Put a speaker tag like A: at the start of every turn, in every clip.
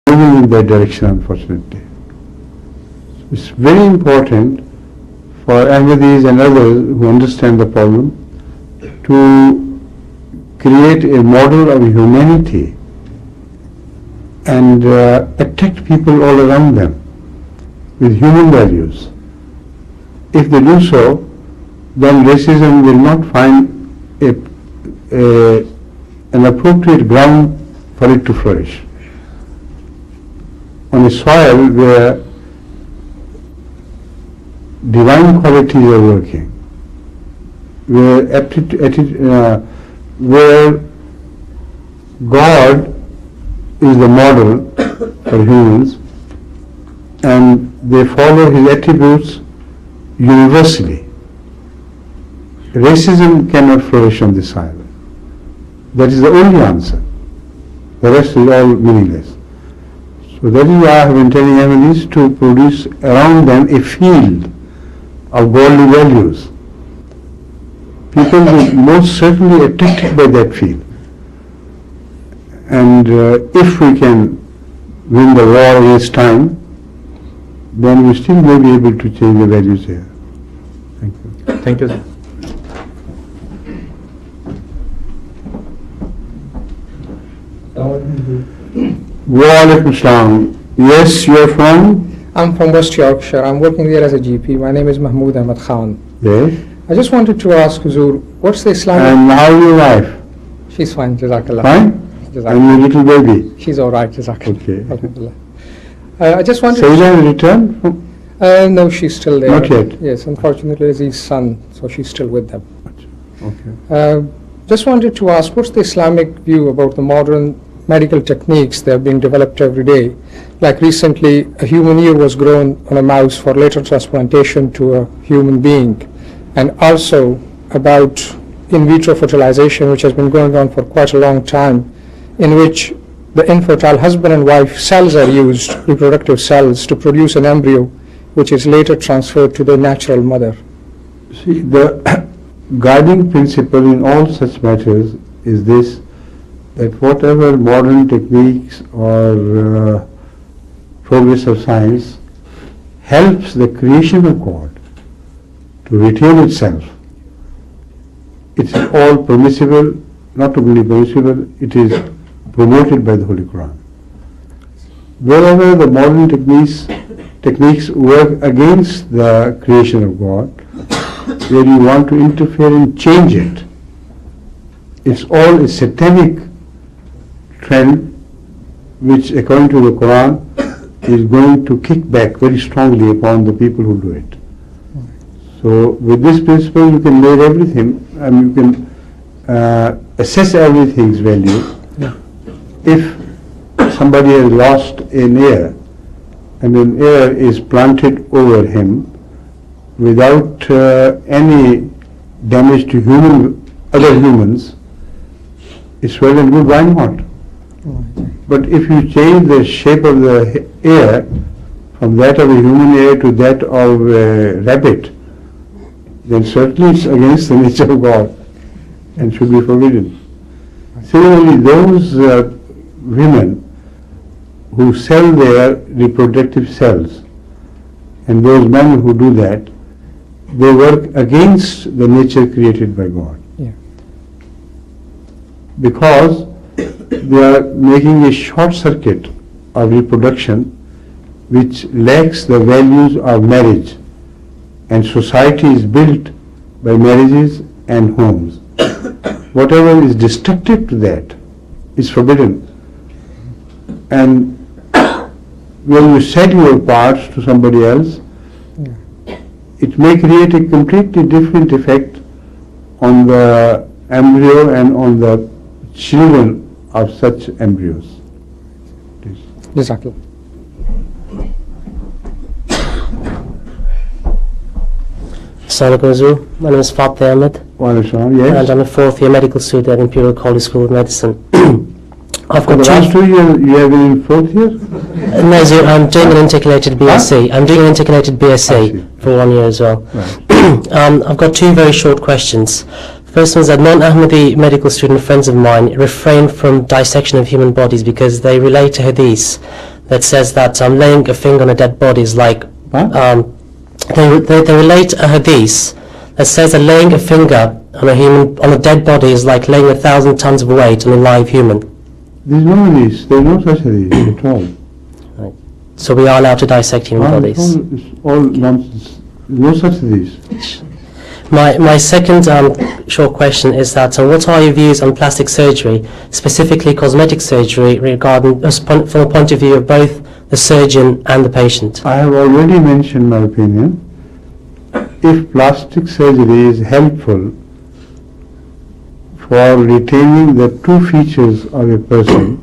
A: moving in that direction, unfortunately. It's very important for Ahmadis and others who understand the problem to create a model of humanity and attract people all around them with human values. If they do so, then racism will not find an appropriate ground for it to flourish. On a soil where divine qualities are working, where God is the model for humans and they follow His attributes universally, racism cannot flourish on this soil. That is the only answer. The rest is all meaningless. So that is why I have been telling Ahmadis to produce around them a field of godly values. People will most certainly attracted by that field. And if we can win the war against time, then we still may be able to change the values here. Thank you.
B: Thank you, sir.
A: Wa alaikum salam. Yes, you are from?
C: I'm from West Yorkshire. I'm working there as a GP. My name is Mahmood Ahmed Khan.
A: Yes.
C: I just wanted to ask Huzur, what's the Islamic...
A: And how is your wife?
C: She's fine, Jazakallah.
A: Fine?
C: Jazakallah.
A: And your little baby?
C: She's all right, Jazakallah.
A: Okay.
C: Alhamdulillah. I just wanted
A: Sayyida has returned from?
C: no, she's still there.
A: Not yet?
C: Yes, unfortunately, it's his son, so she's still with them.
A: Okay.
C: Just wanted to ask, what's the Islamic view about the modern medical techniques that are being developed every day? Like recently, a human ear was grown on a mouse for later transplantation to a human being. And also about in vitro fertilization, which has been going on for quite a long time, in which the infertile husband and wife cells are used, reproductive cells, to produce an embryo, which is later transferred to the natural mother.
A: See, the guiding principle in all such matters is this, that whatever modern techniques or progress of science helps the creation of God to retain itself. It's all permissible, not only permissible, it is promoted by the Holy Quran. Wherever the modern techniques work against the creation of God, where you want to interfere and change it, it's all a satanic trend which, according to the Quran, is going to kick back very strongly upon the people who do it. So with this principle you can measure everything and you can assess everything's value.
C: Yeah.
A: If somebody has lost an ear and an ear is planted over him without any damage to other humans, it's well and good, why not? But if you change the shape of the ear from that of a human ear to that of a rabbit, then certainly it's against the nature of God and should be forbidden. Similarly, those women who sell their reproductive cells and those men who do that, they work against the nature created by God.
C: Yeah.
A: Because they are making a short circuit of reproduction which lacks the values of marriage, and society is built by marriages and homes. Whatever is destructive to that is forbidden. And when you sell your parts to somebody else, it may create a completely different effect on the embryo and on the children of such embryos.
C: Exactly.
D: Assalamualaikum. My name is Hadhrat Ahmed.
A: Yes.
D: And I'm a fourth year medical student at Imperial College School of Medicine. I've got
A: the last 2 years you have been in fourth year?
D: No, sir, I'm doing an intercalated BSc. I'm doing an intercalated BSc for 1 year as well.
A: Right.
D: I've got two very short questions. First one is that non-Ahmadi medical student friends of mine refrain from dissection of human bodies because they relate to hadiths that says that laying a finger on a dead body is like,
A: Huh?
D: they relate a hadith that says that laying a finger on a dead body is like laying 1,000 tons of weight on a live human.
A: There is no hadith, there is no such hadith at all.
D: So we are allowed to dissect human bodies.
A: It's all nonsense. No such hadith.
D: My second short question is that what are your views on plastic surgery, specifically cosmetic surgery, regarding from the point of view of both the surgeon and the patient?
A: I have already mentioned my opinion. If plastic surgery is helpful for retaining the true features of a person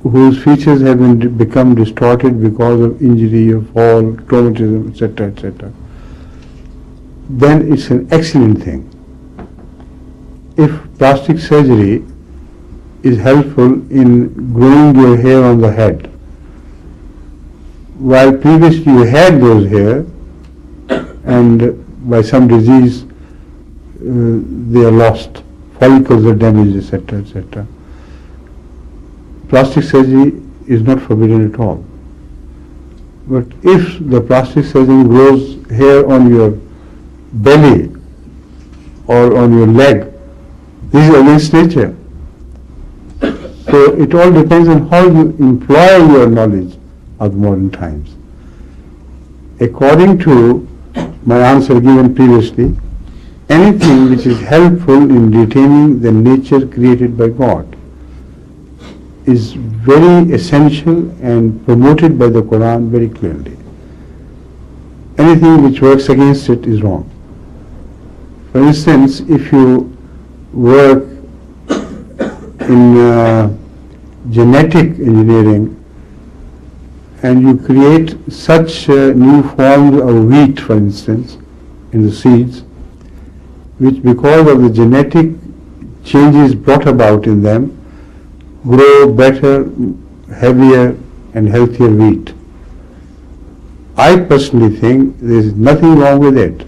A: whose features have become distorted because of injury or fall, traumatism, etc., etc., then it's an excellent thing. If plastic surgery is helpful in growing your hair on the head, while previously you had those hair and by some disease they are lost, follicles are damaged, etc., etc., plastic surgery is not forbidden at all. But if the plastic surgeon grows hair on your belly or on your leg, this is against nature. So it all depends on how you employ your knowledge of modern times. According to my answer given previously, anything which is helpful in retaining the nature created by God is very essential and promoted by the Quran very clearly. Anything which works against it is wrong. For instance, if you work in genetic engineering and you create such new forms of wheat, for instance, in the seeds, which because of the genetic changes brought about in them grow better, heavier and healthier wheat, I personally think there is nothing wrong with it.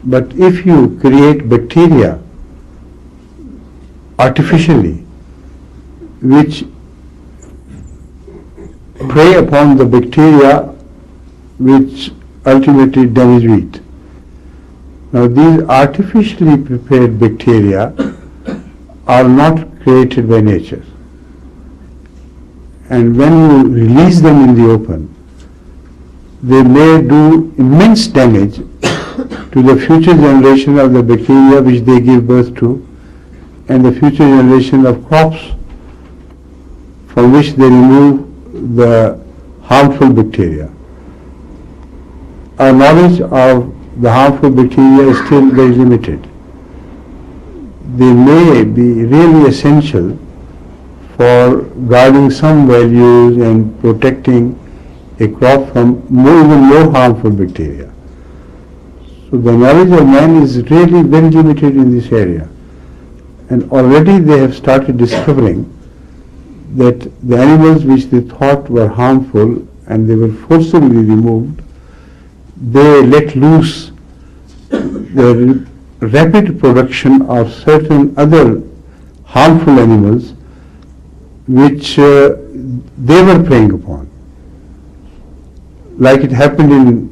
A: But if you create bacteria artificially which prey upon the bacteria which ultimately damage wheat. Now these artificially prepared bacteria are not created by nature. And when you release them in the open, they may do immense damage to the future generation of the bacteria which they give birth to and the future generation of crops from which they remove the harmful bacteria. Our knowledge of the harmful bacteria is still very limited. They may be really essential for guarding some values and protecting a crop from even more harmful bacteria. So the knowledge of man is really very limited in this area. And already they have started discovering that the animals which they thought were harmful and they were forcibly removed, they let loose the rapid production of certain other harmful animals which they were preying upon. Like it happened in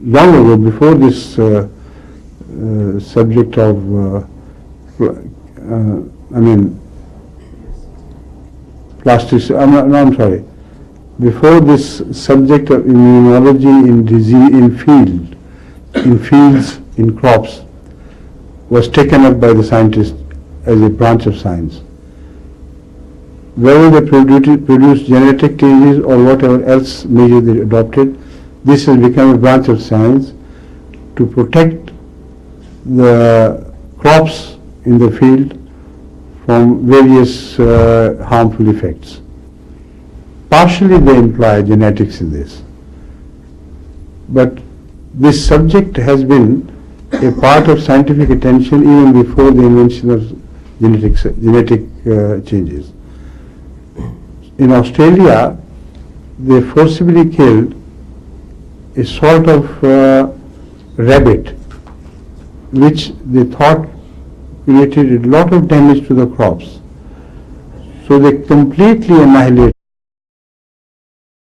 A: long ago, before this subject of plastics, I'm sorry, before this subject of immunology in disease, in fields, in crops, was taken up by the scientists as a branch of science. Whether they produce genetic changes or whatever else measure they adopted, this has become a branch of science to protect the crops in the field from various harmful effects. Partially they imply genetics in this. But this subject has been a part of scientific attention even before the invention of genetic changes. In Australia, they forcibly killed a sort of rabbit which they thought created a lot of damage to the crops. So they completely annihilate